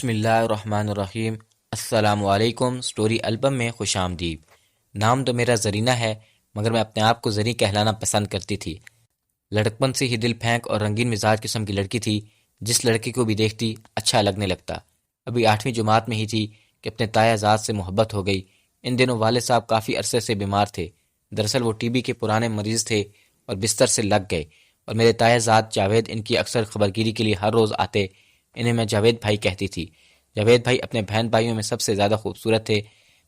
بسم اللہ الرحمن الرحیم۔ السلام علیکم۔ سٹوری البم میں خوش آمدید۔ نام تو میرا زرینہ ہے، مگر میں اپنے آپ کو زری کہلانا پسند کرتی تھی۔ لڑکپن سے ہی دل پھینک اور رنگین مزاج قسم کی لڑکی تھی، جس لڑکی کو بھی دیکھتی اچھا لگنے لگتا۔ ابھی 8ویں جماعت میں ہی تھی کہ اپنے تایا زاد سے محبت ہو گئی۔ ان دنوں والد صاحب کافی عرصے سے بیمار تھے۔ دراصل وہ ٹی بی کے پرانے مریض تھے اور بستر سے لگ گئے، اور میرے تایا زاد جاوید ان کی اکثر خبرگیری کے لیے ہر روز آتے۔ انہیں میں جاوید بھائی کہتی تھی۔ جاوید بھائی اپنے بہن بھائیوں میں سب سے زیادہ خوبصورت تھے۔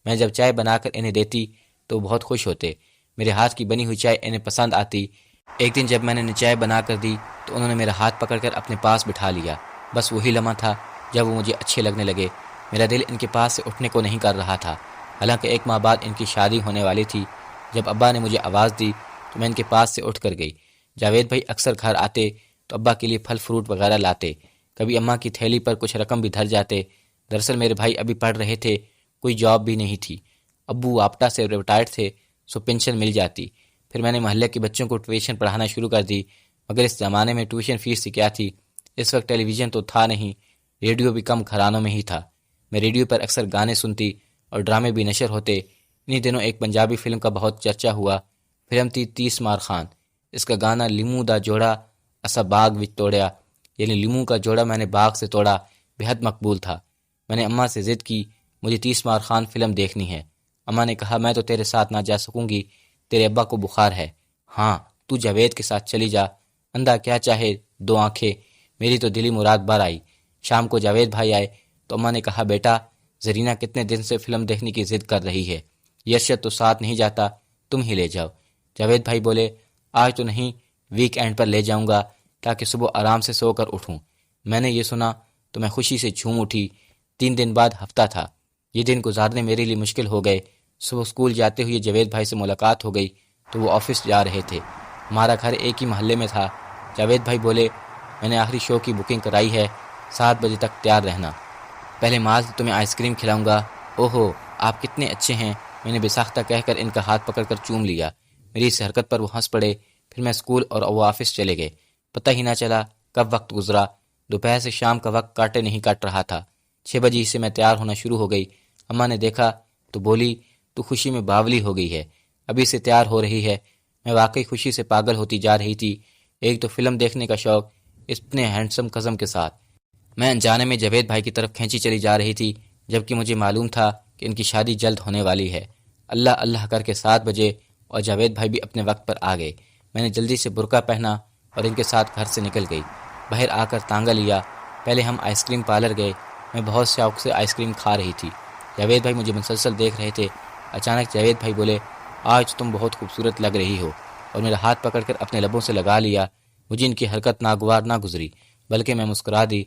میں جب چائے بنا کر انہیں دیتی تو وہ بہت خوش ہوتے۔ میرے ہاتھ کی بنی ہوئی چائے انہیں پسند آتی۔ ایک دن جب میں نے انہیں چائے بنا کر دی تو انہوں نے میرا ہاتھ پکڑ کر اپنے پاس بٹھا لیا۔ بس وہی لمحہ تھا جب وہ مجھے اچھے لگنے لگے۔ میرا دل ان کے پاس سے اٹھنے کو نہیں کر رہا تھا، حالانکہ 1 ماہ بعد ان کی شادی ہونے والی تھی۔ جب ابا نے مجھے آواز دی تو میں ان کے پاس سے اٹھ کر گئی۔ جاوید بھائی اکثر گھر آتے تو ابا کے لیے پھل فروٹ وغیرہ لاتے، کبھی اماں کی تھیلی پر کچھ رقم بھی دھر جاتے۔ دراصل میرے بھائی ابھی پڑھ رہے تھے، کوئی جاب بھی نہیں تھی۔ ابو آپٹا سے ریٹائرڈ تھے، سو پینشن مل جاتی۔ پھر میں نے محلے کے بچوں کو ٹیوشن پڑھانا شروع کر دی، مگر اس زمانے میں ٹیوشن فیس سے کیا تھی؟ اس وقت ٹیلی ویژن تو تھا نہیں، ریڈیو بھی کم گھرانوں میں ہی تھا۔ میں ریڈیو پر اکثر گانے سنتی اور ڈرامے بھی نشر ہوتے۔ انہی دنوں ایک پنجابی فلم کا بہت چرچا ہوا۔ فلم تھی 30 مار خان۔ اس کا گانا لیموں دا جوڑا اسا باغ وچ توڑیا، یعنی لیموں کا جوڑا میں نے باغ سے توڑا، بہت مقبول تھا۔ میں نے اماں سے ضد کی، مجھے 30 مار خان فلم دیکھنی ہے۔ اماں نے کہا میں تو تیرے ساتھ نہ جا سکوں گی، تیرے ابا کو بخار ہے۔ ہاں تو جاوید کے ساتھ چلی جا، اندھا کیا چاہے 2 آنکھیں۔ میری تو دلی مراد بھر آئی۔ شام کو جاوید بھائی آئے تو اماں نے کہا بیٹا، زرینہ کتنے دن سے فلم دیکھنے کی ضد کر رہی ہے، یرشد تو ساتھ نہیں جاتا، تم ہی لے جاؤ۔ جاوید بھائی بولے آج تو نہیں، ویک اینڈ پر لے جاؤں گا تاکہ صبح آرام سے سو کر اٹھوں۔ میں نے یہ سنا تو میں خوشی سے جھوم اٹھی۔ 3 دن بعد ہفتہ تھا۔ یہ دن گزارنے میرے لیے مشکل ہو گئے۔ صبح اسکول جاتے ہوئے جاوید بھائی سے ملاقات ہو گئی تو وہ آفس جا رہے تھے۔ ہمارا گھر ایک ہی محلے میں تھا۔ جاوید بھائی بولے میں نے آخری شو کی بکنگ کرائی ہے، 7 بجے تک تیار رہنا۔ پہلے ماں سے تمہیں آئس کریم کھلاؤں گا۔ اوہو آپ کتنے اچھے ہیں، میں نے بے ساختہ کہہ کر ان کا ہاتھ پکڑ کر چوم لیا۔ میری اس حرکت پر وہ ہنس پڑے۔ پھر میں اسکول اور وہ آفس چلے گئے۔ پتہ ہی نہ چلا کب وقت گزرا۔ دوپہر سے شام کا وقت کاٹے نہیں کٹ رہا تھا۔ 6 بجے سے میں تیار ہونا شروع ہو گئی۔ اماں نے دیکھا تو بولی تو خوشی میں باولی ہو گئی ہے، ابھی سے تیار ہو رہی ہے۔ میں واقعی خوشی سے پاگل ہوتی جا رہی تھی۔ ایک تو فلم دیکھنے کا شوق، اتنے ہینڈسم قسم کے ساتھ۔ میں انجانے میں جاوید بھائی کی طرف کھینچی چلی جا رہی تھی، جبکہ مجھے معلوم تھا کہ ان کی شادی جلد ہونے والی ہے۔ اللہ اللہ کر کے 7 بجے اور جاوید بھائی بھی اپنے وقت پر آ گئے۔ میں نے جلدی سے برقع پہنا اور ان کے ساتھ گھر سے نکل گئی۔ باہر آ کر تانگا لیا۔ پہلے ہم آئس کریم پارلر گئے۔ میں بہت شوق سے آئس کریم کھا رہی تھی۔ جاوید بھائی مجھے مسلسل دیکھ رہے تھے۔ اچانک جاوید بھائی بولے آج تم بہت خوبصورت لگ رہی ہو، اور میرا ہاتھ پکڑ کر اپنے لبوں سے لگا لیا۔ مجھے ان کی حرکت ناگوار نہ گزری، بلکہ میں مسکرا دی۔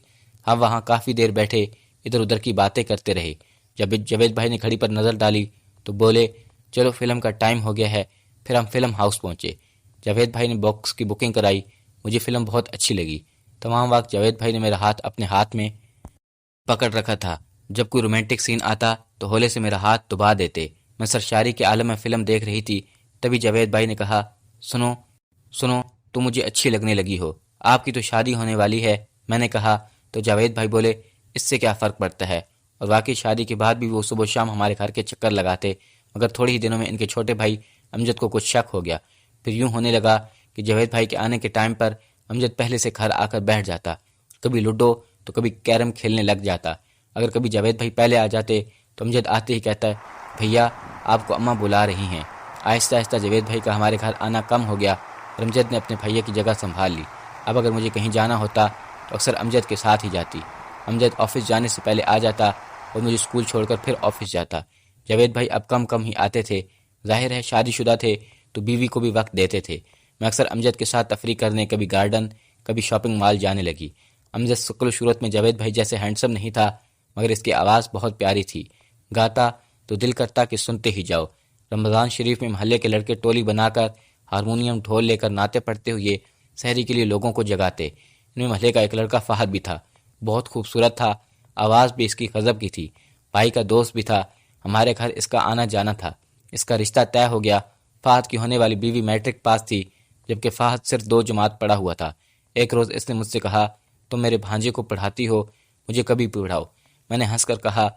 ہم وہاں کافی دیر بیٹھے ادھر ادھر کی باتیں کرتے رہے۔ جب جاوید بھائی نے گھڑی پر نظر ڈالی تو بولے چلو فلم کا ٹائم ہو گیا ہے۔ پھر ہم فلم ہاؤس پہنچے۔ جاوید بھائی نے باکس کی بکنگ کرائی۔ مجھے فلم بہت اچھی لگی۔ تمام وقت جاوید بھائی نے میرا ہاتھ اپنے ہاتھ میں پکڑ رکھا تھا۔ جب کوئی رومانٹک سین آتا تو ہولے سے میرا ہاتھ دبا دیتے۔ میں سرشاری کے عالم میں فلم دیکھ رہی تھی، تبھی جاوید بھائی نے کہا سنو سنو تم مجھے اچھی لگنے لگی ہو، آپ کی تو شادی ہونے والی ہے۔ میں نے کہا تو جاوید بھائی بولے اس سے کیا فرق پڑتا ہے؟ اور واقعی شادی کے بعد بھی وہ صبح و شام ہمارے گھر کے چکر لگاتے، مگر تھوڑے ہی دنوں میں ان کے چھوٹے بھائی امجد کو کچھ شک ہو گیا۔ پھر یوں ہونے لگا کہ جاوید بھائی کے آنے کے ٹائم پر امجد پہلے سے گھر آ کر بیٹھ جاتا، کبھی لوڈو تو کبھی کیرم کھیلنے لگ جاتا۔ اگر کبھی جاوید بھائی پہلے آ جاتے تو امجد آتے ہی کہتا ہے بھیا آپ کو اماں بلا رہی ہیں۔ آہستہ آہستہ جاوید بھائی کا ہمارے گھر آنا کم ہو گیا اور امجد نے اپنے بھیا کی جگہ سنبھال لی۔ اب اگر مجھے کہیں جانا ہوتا تو اکثر امجد کے ساتھ ہی جاتی۔ امجد آفس جانے سے پہلے آ جاتا اور مجھے اسکول چھوڑ کر پھر آفس جاتا۔ جاوید بھائی اب کم کم ہی آتے تھے، ظاہر ہے شادی شدہ تھے تو بیوی کو بھی وقت دیتے تھے۔ میں اکثر امجد کے ساتھ تفریح کرنے کبھی گارڈن کبھی شاپنگ مال جانے لگی۔ امجد شکل و صورت میں جاوید بھائی جیسے ہینڈسم نہیں تھا، مگر اس کی آواز بہت پیاری تھی۔ گاتا تو دل کرتا کہ سنتے ہی جاؤ۔ رمضان شریف میں محلے کے لڑکے ٹولی بنا کر ہارمونیم ڈھول لے کر نعتیں پڑھتے ہوئے سحری کے لیے لوگوں کو جگاتے۔ ان میں محلے کا ایک لڑکا فہد بھی تھا، بہت خوبصورت تھا، آواز بھی اس کی غضب کی تھی، بھائی کا دوست بھی تھا۔ ہمارے گھر اس کا آنا جانا تھا۔ اس کا رشتہ طے ہو گیا۔ فہد کی ہونے والی بیوی میٹرک پاس تھی، جبکہ فہد صرف 2 جماعت پڑھا ہوا تھا۔ ایک روز اس نے مجھ سے کہا تم میرے بھانجے کو پڑھاتی ہو، مجھے کبھی پڑھاؤ۔ میں نے ہنس کر کہا،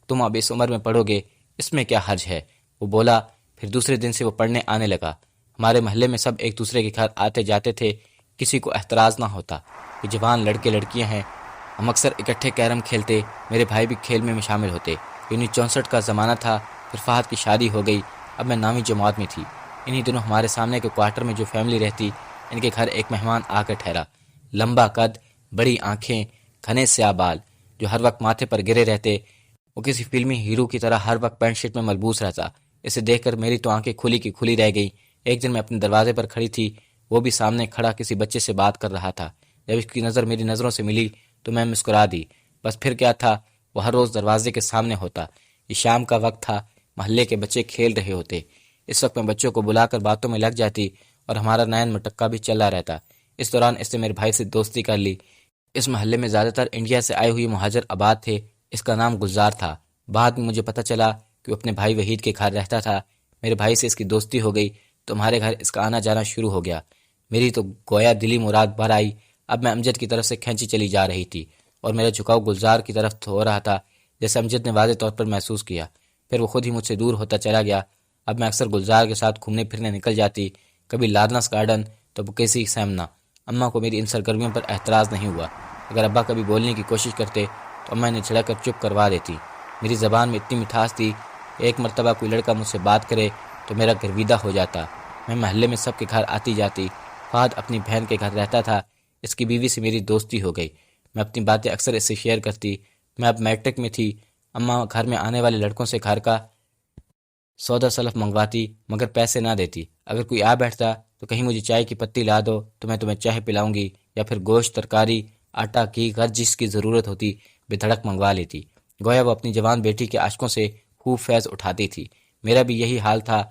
تم اب اس عمر میں پڑھو گے، اس میں کیا حرج ہے؟ وہ بولا۔ پھر دوسرے دن سے وہ پڑھنے آنے لگا۔ ہمارے محلے میں سب ایک دوسرے کے گھر آتے جاتے تھے، کسی کو اعتراض نہ ہوتا۔ یہ جوان لڑکے لڑکیاں ہیں، ہم اکثر اکٹھے کیرم کھیلتے، میرے بھائی بھی کھیل میں شامل ہوتے۔ 64 کا زمانہ تھا، پھر فہد کی شادی ہو گئی، اب میں 9ویں جماعت میں تھی۔ انہی دنوں ہمارے سامنے کے کوارٹر میں جو فیملی رہتی، ان کے گھر ایک مہمان آ کر ٹھہرا۔ لمبا قد، بڑی آنکھیں، گھنے سیاہ بال جو ہر وقت ماتھے پر گرے رہتے۔ وہ کسی فلمی ہیرو کی طرح ہر وقت پینٹ شرٹ میں ملبوس رہتا۔ اسے دیکھ کر میری تو آنکھیں کھلی کی کھلی رہ گئیں۔ ایک دن میں اپنے دروازے پر کھڑی تھی، وہ بھی سامنے کھڑا کسی بچے سے بات کر رہا تھا۔ جب اس کی نظر میری نظروں سے ملی تو میں مسکرا دی۔ بس پھر کیا تھا، وہ ہر روز دروازے کے سامنے ہوتا۔ یہ شام کا وقت تھا، محلے کے بچے کھیل رہے ہوتے۔ اس وقت میں بچوں کو بلا کر باتوں میں لگ جاتی اور ہمارا نین مٹکا بھی چلا رہتا۔ اس دوران اس نے میرے بھائی سے دوستی کر لی۔ اس محلے میں زیادہ تر انڈیا سے آئے ہوئے مہاجر آباد تھے۔ اس کا نام گلزار تھا۔ بعد میں مجھے پتہ چلا کہ وہ اپنے بھائی وحید کے گھر رہتا تھا۔ میرے بھائی سے اس کی دوستی ہو گئی تو ہمارے گھر اس کا آنا جانا شروع ہو گیا۔ میری تو گویا دلی مراد بھر آئی۔ اب میں امجد کی طرف سے کھینچی چلی جا رہی تھی اور میرا جھکاؤ گلزار کی طرف ہو رہا تھا، جیسے امجد نے واضح طور پر محسوس کیا۔ پھر وہ خود ہی مجھ سے دور ہوتا چلا گیا۔ اب میں اکثر گلزار کے ساتھ گھومنے پھرنے نکل جاتی، کبھی لارنس گارڈن تو کسی سیمنا۔ اماں کو میری ان سرگرمیوں پر اعتراض نہیں ہوا۔ اگر ابا کبھی بولنے کی کوشش کرتے تو اماں انہیں جھڑک کر چپ کروا دیتی۔ میری زبان میں اتنی مٹھاس تھی، ایک مرتبہ کوئی لڑکا مجھ سے بات کرے تو میرا گرویدہ ہو جاتا۔ میں محلے میں سب کے گھر آتی جاتی۔ فہد اپنی بہن کے گھر رہتا تھا، اس کی بیوی سے میری دوستی ہو گئی۔ میں اپنی باتیں اکثر اس سے شیئر کرتی۔ میں اب میٹرک میں تھی۔ اماں گھر میں آنے والے لڑکوں سے گھر کا سودا سلف منگواتی مگر پیسے نہ دیتی۔ اگر کوئی آ بیٹھتا تو کہیں مجھے چائے کی پتی لا دو تو میں تمہیں چائے پلاؤں گی، یا پھر گوشت، ترکاری، آٹا کی غرض جس کی ضرورت ہوتی بے دھڑک منگوا لیتی۔ گویا وہ اپنی جوان بیٹی کے عاشقوں سے خوب فیض اٹھاتی تھی۔ میرا بھی یہی حال تھا۔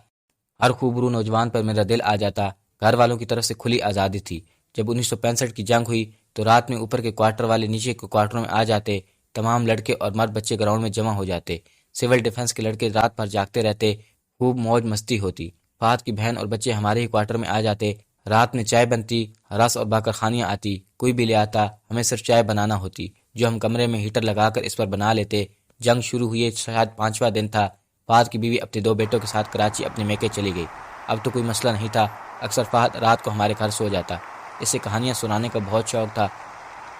ہر خوبرو نوجوان پر میرا دل آ جاتا۔ گھر والوں کی طرف سے کھلی آزادی تھی۔ جب 1965 کی جنگ ہوئی تو رات میں اوپر کے کوارٹر والے نیچے کے کوارٹروں میں آ جاتے۔ تمام لڑکے اور مرد بچے گراؤنڈ میں جمع ہو جاتے۔ سول ڈیفنس کے لڑکے رات بھر جاگتے رہتے، خوب موج مستی ہوتی۔ فہد کی بہن اور بچے ہمارے ہی کوارٹر میں آ جاتے۔ رات میں چائے بنتی، رس اور باقر خانیاں آتی، کوئی بھی لے آتا، ہمیں صرف چائے بنانا ہوتی، جو ہم کمرے میں ہیٹر لگا کر اس پر بنا لیتے۔ جنگ شروع ہوئی شاید 5واں دن تھا۔ فہد کی بیوی اپنے 2 بیٹوں کے ساتھ کراچی اپنے میکے چلی گئی۔ اب تو کوئی مسئلہ نہیں تھا، اکثر فہد رات کو ہمارے گھر سو جاتا۔ اسے کہانیاں سنانے کا بہت شوق تھا۔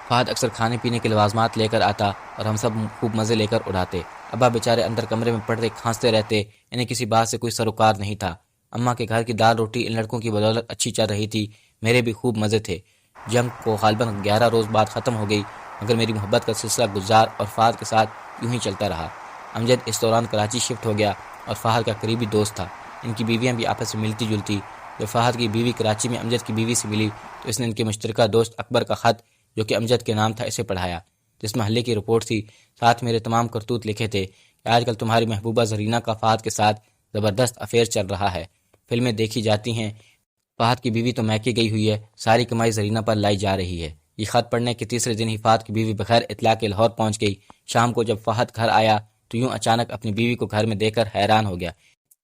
فہد اکثر کھانے پینے کے لوازمات لے کر آتا اور ہم سب خوب مزے لے کر اڑاتے۔ ابا بیچارے اندر کمرے میں پڑھتے کھانستے رہتے، انہیں کسی بات سے کوئی سروکار نہیں تھا۔ اماں کے گھر کی دال روٹی ان لڑکوں کی بدولت اچھی چل رہی تھی، میرے بھی خوب مزے تھے۔ جنگ کو غالباً 11 روز بعد ختم ہو گئی، مگر میری محبت کا سلسلہ گلزار اور فہد کے ساتھ یوں ہی چلتا رہا۔ امجد اس دوران کراچی شفٹ ہو گیا اور فہد کا قریبی دوست تھا۔ ان کی بیویاں بھی آپس میں ملتی جلتی۔ جب فہد کی بیوی کراچی میں امجد کی بیوی سے ملی تو اس نے ان کے مشترکہ دوست اکبر کا خط، جو کہ امجد کے نام تھا، اسے پڑھایا، جس محلے کی رپورٹ تھی۔ ساتھ میرے تمام کرتوت لکھے تھے کہ آج کل تمہاری محبوبہ زرینہ کا فہد کے ساتھ زبردست افیئر چل رہا ہے، فلمیں دیکھی جاتی ہیں، فہد کی بیوی تو میکے گئی ہوئی ہے، ساری کمائی زرینہ پر لائی جا رہی ہے۔ یہ خط پڑھنے کے تیسرے دن ہی فہد کی بیوی بغیر اطلاع کے لاہور پہنچ گئی۔ شام کو جب فہد گھر آیا تو یوں اچانک اپنی بیوی کو گھر میں دیکھ کر حیران ہو گیا۔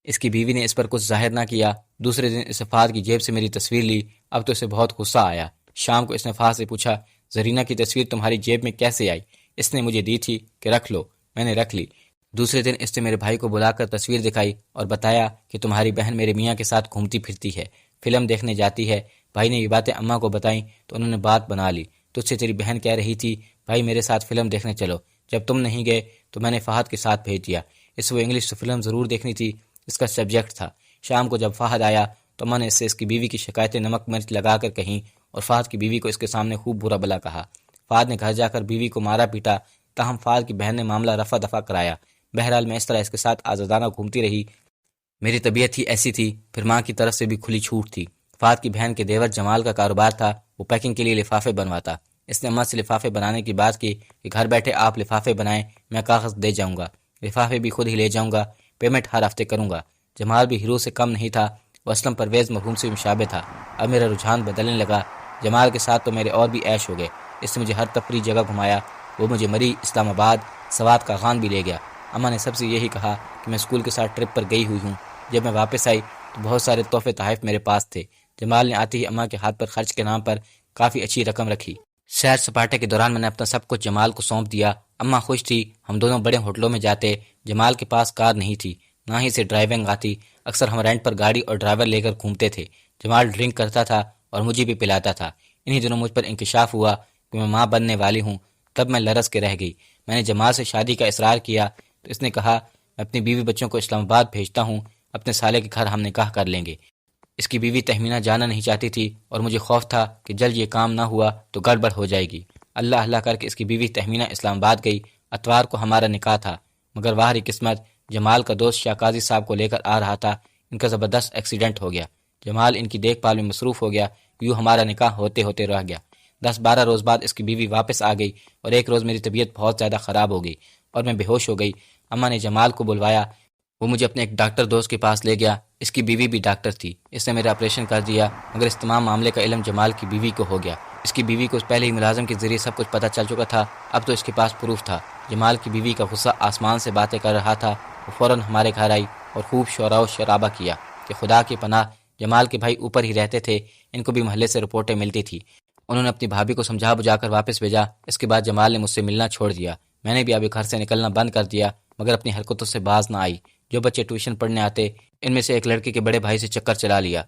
اس کی بیوی نے اس پر کچھ ظاہر نہ کیا۔ دوسرے دن اسے فہد کی جیب سے میری تصویر لی۔ اب تو اسے بہت غصہ آیا۔ شام کو اس نے فہد سے پوچھا، زرینہ کی تصویر تمہاری جیب میں کیسے آئی؟ اس نے مجھے دی تھی کہ رکھ لو، میں نے رکھ لی۔ دوسرے دن اس نے میرے بھائی کو بلا کر تصویر دکھائی اور بتایا کہ تمہاری بہن میرے میاں کے ساتھ گھومتی پھرتی ہے، فلم دیکھنے جاتی ہے۔ بھائی نے یہ باتیں اماں کو بتائیں تو انہوں نے بات بنا لی، تجھ سے تیری بہن کہہ رہی تھی بھائی میرے ساتھ فلم دیکھنے چلو، جب تم نہیں گئے تو میں نے فہد کے ساتھ بھیج دیا، اس کو انگلش فلم ضرور دیکھنی تھی، اس کا سبجیکٹ تھا۔ شام کو جب فہد آیا تو اماں نے اس کی بیوی کی شکایتیں نمک مرچ لگا کر کہیں اور فہد کی بیوی کو اس کے سامنے خوب برا بلا کہا۔ فہد نے گھر جا کر بیوی کو مارا پیٹا، تاہم فہد کی بہن نے معاملہ رفع دفع کرایا۔ بہرحال میں اس طرح اس کے ساتھ آزادانہ گھومتی رہی۔ میری طبیعت ہی ایسی تھی، پھر ماں کی طرف سے بھی کھلی چھوٹ تھی۔ فہد کی بہن کے دیور جمال کا کاروبار تھا، وہ پیکنگ کے لیے لفافے بنواتا۔ اس نے اماں سے لفافے بنانے کی بات کی کہ گھر بیٹھے آپ لفافے بنائیں، میں کاغذ دے جاؤں گا، لفافے بھی خود ہی لے جاؤں گا، پیمنٹ ہر ہفتے کروں گا۔ جمال بھی ہیرو سے کم نہیں تھا، وہ اسلم پرویز مرحوم سے مشابہ تھا۔ اب میرا رجحان بدلنے لگا، جمال کے ساتھ تو میرے اور بھی عیش ہو گئے۔ اس نے مجھے ہر تفریح جگہ گھمایا، وہ مجھے مری، اسلام آباد، سوات کا خان بھی لے گیا۔ اماں نے سب سے یہی کہا کہ میں اسکول کے ساتھ ٹرپ پر گئی ہوئی ہوں۔ جب میں واپس آئی تو بہت سارے تحفے تحائف میرے پاس تھے۔ جمال نے آتے ہی اماں کے ہاتھ پر خرچ کے نام پر کافی اچھی رقم رکھی۔ سیر سپاٹے کے دوران میں نے اپنا سب کچھ جمال کو سونپ دیا۔ اماں خوش تھی، ہم دونوں بڑے ہوٹلوں میں جاتے۔ جمال کے پاس کار نہیں تھی، نہ ہی اسے ڈرائیونگ آتی، اکثر ہم رینٹ پر گاڑی اور ڈرائیور لے کر گھومتے تھے۔ جمال ڈرنک کرتا تھا اور مجھے بھی پلاتا تھا۔ انہی دنوں مجھ پر انکشاف ہوا کہ میں ماں بننے والی ہوں، تب میں لرز کے رہ گئی۔ میں نے جمال سے شادی کا اصرار کیا تو اس نے کہا میں اپنی بیوی بچوں کو اسلام آباد بھیجتا ہوں، اپنے سالے کے گھر ہم نکاح کر لیں گے۔ اس کی بیوی تہمینہ جانا نہیں چاہتی تھی اور مجھے خوف تھا کہ جلد یہ کام نہ ہوا تو گڑبڑ ہو جائے گی۔ اللہ اللہ کر کے اس کی بیوی تہمینہ اسلام آباد گئی۔ اتوار کو ہمارا نکاح تھا، مگر واہری قسمت جمال کا دوست شاہ قاضی صاحب کو لے کر آ رہا تھا۔ ان کا زبردست ایکسیڈنٹ ہو گیا۔ جمال ان کی دیکھ بھال میں مصروف ہو گیا، یوں ہمارا نکاح ہوتے ہوتے رہ گیا۔ 10-12 روز بعد اس کی بیوی واپس آ گئی اور ایک روز میری طبیعت بہت زیادہ خراب ہو گئی اور میں بے ہوش ہو گئی۔ اماں نے جمال کو بلوایا، وہ مجھے اپنے ایک ڈاکٹر دوست کے پاس لے گیا۔ اس کی بیوی بھی ڈاکٹر تھی، اس نے میرا آپریشن کر دیا، مگر اس تمام معاملے کا علم جمال کی بیوی کو ہو گیا۔ اس کی بیوی کو پہلے ہی ملازم کے ذریعے سب کچھ پتہ چل چکا تھا، اب تو اس کے پاس پروف تھا۔ جمال کی بیوی کا غصہ آسمان سے باتیں کر رہا تھا۔ وہ فوراً ہمارے گھر آئی اور خوب شورا و شرابہ کیا کہ خدا کی پناہ جمال کے بھائی اوپر ہی رہتے تھے، ان کو بھی محلے سے رپورٹیں ملتی تھی۔ انہوں نے اپنی بھابھی کو سمجھا بجھا کر واپس بھیجا۔ اس کے بعد جمال نے مجھ سے ملنا چھوڑ دیا۔ میں نے بھی ابھی گھر سے نکلنا بند کر دیا، مگر اپنی حرکتوں سے باز نہ آئی۔ جو بچے ٹیوشن پڑھنے آتے، ان میں سے ایک لڑکے کے بڑے بھائی سے چکر چلا لیا،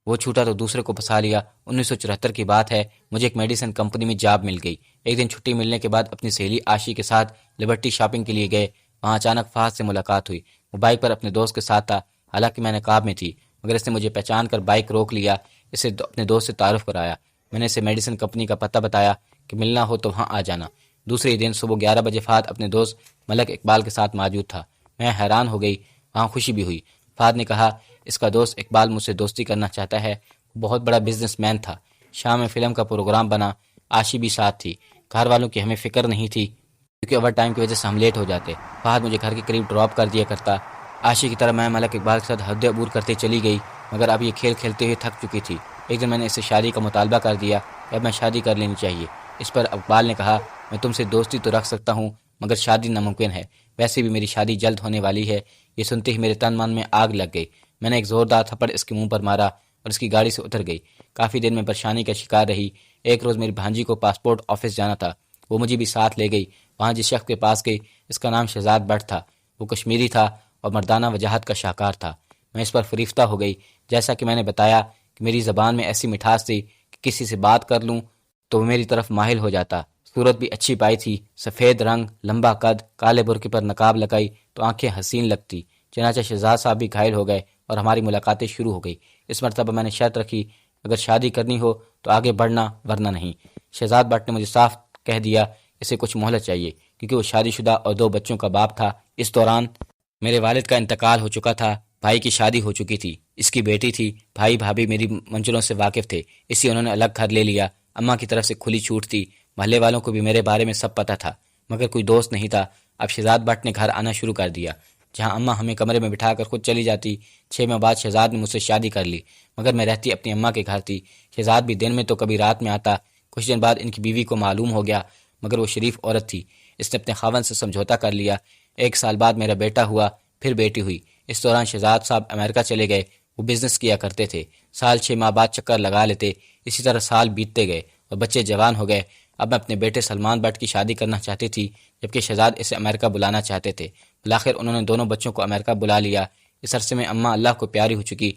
وہ چھوٹا تو دوسرے کو پھنسا لیا۔ 1974 کی بات ہے، مجھے ایک میڈیسن کمپنی میں جاب مل گئی۔ ایک دن چھٹی ملنے کے بعد اپنی سہیلی عاشی کے ساتھ لبرٹی شاپنگ کے لیے گئے۔ وہاں اچانک فہد سے ملاقات ہوئی۔ وہ بائک پر اپنے دوست کے ساتھ تھا، حالانکہ میں نقاب میں تھی، مگر اس نے مجھے پہچان کر بائک روک لیا، اسے اپنے دوست سے تعارف کرایا۔ میں نے اسے میڈیسن کمپنی کا پتہ بتایا کہ ملنا ہو تو وہاں آ جانا۔ دوسرے دن صبح 11 بجے فہد اپنے دوست ملک اقبال کے ساتھ موجود تھا۔ میں حیران ہو گئی، وہاں خوشی بھی ہوئی۔ فہد نے کہا اس کا دوست اقبال مجھ سے دوستی کرنا چاہتا ہے، وہ بہت بڑا بزنس مین تھا۔ شام میں فلم کا پروگرام بنا، عاشی بھی ساتھ تھی۔ گھر والوں کی ہمیں فکر نہیں تھی کیونکہ اوور ٹائم کی وجہ سے ہم لیٹ ہو جاتے۔ فہد مجھے گھر کے قریب ڈراپ کر دیا کرتا۔ عاشی کی طرح میں ملک اقبال کے ساتھ حد عبور کرتے چلی گئی، مگر اب یہ کھیل کھیلتے ہوئے تھک چکی تھی۔ ایک دن میں نے اس سے شادی کا مطالبہ کر دیا کہ اب میں شادی کر لینی چاہیے۔ اس پر اقبال نے کہا میں تم سے دوستی تو رکھ سکتا ہوں، مگر شادی ناممکن ہے، ویسے بھی میری شادی جلد ہونے والی ہے۔ یہ سنتے ہی میرے تن من میں آگ لگ گئی۔ میں نے ایک زوردار تھپڑ اس کے منہ پر مارا اور اس کی گاڑی سے اتر گئی۔ کافی دن میں پریشانی کا شکار رہی۔ ایک روز میری بھانجی کو پاسپورٹ آفس جانا تھا، وہ مجھے بھی ساتھ لے گئی۔ وہاں جس شخص کے پاس گئی، اس کا نام شہزاد بٹ تھا۔ وہ کشمیری تھا اور مردانہ وجاہت کا شاہکار تھا۔ میں اس پر فریفتہ ہو گئی۔ جیسا کہ میں نے بتایا کہ میری زبان میں ایسی مٹھاس تھی کہ کسی سے بات کر لوں تو وہ میری طرف مائل ہو جاتا۔ صورت بھی اچھی پائی تھی، سفید رنگ، لمبا قد، کالے برقع پر نقاب لگائی تو آنکھیں حسین لگتی۔ چنانچہ شہزاد صاحب بھی گھائل ہو گئے اور ہماری ملاقاتیں شروع ہو گئی۔ اس مرتبہ میں نے شرط رکھی اگر شادی کرنی ہو تو آگے بڑھنا، ورنہ نہیں۔ شہزاد بٹ نے مجھے صاف کہہ دیا اسے کچھ مہلت چاہیے کیونکہ وہ شادی شدہ اور 2 بچوں کا باپ تھا۔ اس دوران میرے والد کا انتقال ہو چکا تھا، بھائی کی شادی ہو چکی تھی، اس کی بیٹی تھی۔ بھائی بھابھی میری منزلوں سے واقف تھے، اسی انہوں نے الگ گھر لے لیا۔ اماں کی طرف سے کھلی چھوٹ تھی، محلے والوں کو بھی میرے بارے میں سب پتہ تھا، مگر کوئی دوست نہیں تھا۔ اب شہزاد بٹ نے گھر آنا شروع کر دیا، جہاں اماں ہمیں کمرے میں بٹھا کر خود چلی جاتی۔ 6 ماہ بعد شہزاد نے مجھ سے شادی کر لی، مگر میں رہتی اپنی اماں کے گھر تھی۔ شہزاد بھی دن میں تو کبھی رات میں آتا۔ کچھ دن بعد ان کی بیوی کو معلوم ہو گیا، مگر وہ شریف عورت تھی، اس نے اپنے خاوند سے سمجھوتا کر لیا۔ 1 سال بعد میرا بیٹا ہوا، پھر بیٹی ہوئی۔ اس دوران شہزاد صاحب امریکہ چلے گئے، وہ بزنس کیا کرتے تھے، سال 6 ماہ بعد چکر لگا لیتے۔ اسی طرح سال بیتتے گئے اور بچے جوان ہو گئے۔ اب میں اپنے بیٹے سلمان بٹ کی شادی کرنا چاہتی تھی، جبکہ شہزاد اسے امریکہ بلانا چاہتے تھے۔ بالآخر انہوں نے دونوں بچوں کو امریکہ بلا لیا۔ اس عرصے میں اماں اللہ کو پیاری ہو چکی،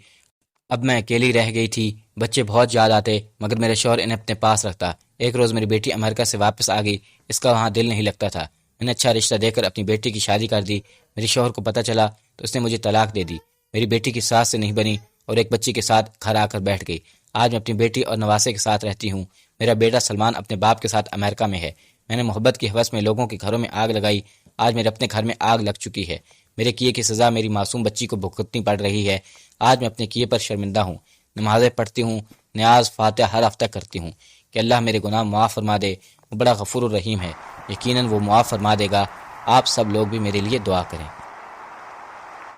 اب میں اکیلی رہ گئی تھی۔ بچے بہت یاد آتے، مگر میرے شوہر انہیں اپنے پاس رکھتا۔ ایک روز میری بیٹی امریکہ سے واپس آ گئی، اس کا وہاں دل نہیں لگتا تھا۔ میں نے اچھا رشتہ دے کر اپنی بیٹی کی شادی کر دی۔ میرے شوہر کو پتہ چلا تو اس نے مجھے طلاق دے دی۔ میری بیٹی کی ساس سے نہیں بنی اور ایک بچی کے ساتھ گھر آ کر بیٹھ گئی۔ آج میں اپنی بیٹی اور نواسے کے ساتھ رہتی ہوں۔ میرا بیٹا سلمان اپنے باپ کے ساتھ امریکہ میں ہے۔ میں نے محبت کی ہوس میں لوگوں کے گھروں میں آگ لگائی، آج میرے اپنے گھر میں آگ لگ چکی ہے۔ میرے کیے کی سزا میری معصوم بچی کو بھگتنی پڑ رہی ہے۔ آج میں اپنے کیے پر شرمندہ ہوں۔ نمازیں پڑھتی ہوں، نیاز فاتحہ ہر ہفتہ کرتی ہوں کہ اللہ میرے گناہ معاف فرما دے، وہ بڑا غفور الرحیم ہے، یقیناً وہ معاف فرما دے گا۔ آپ سب لوگ بھی میرے لیے دعا کریں۔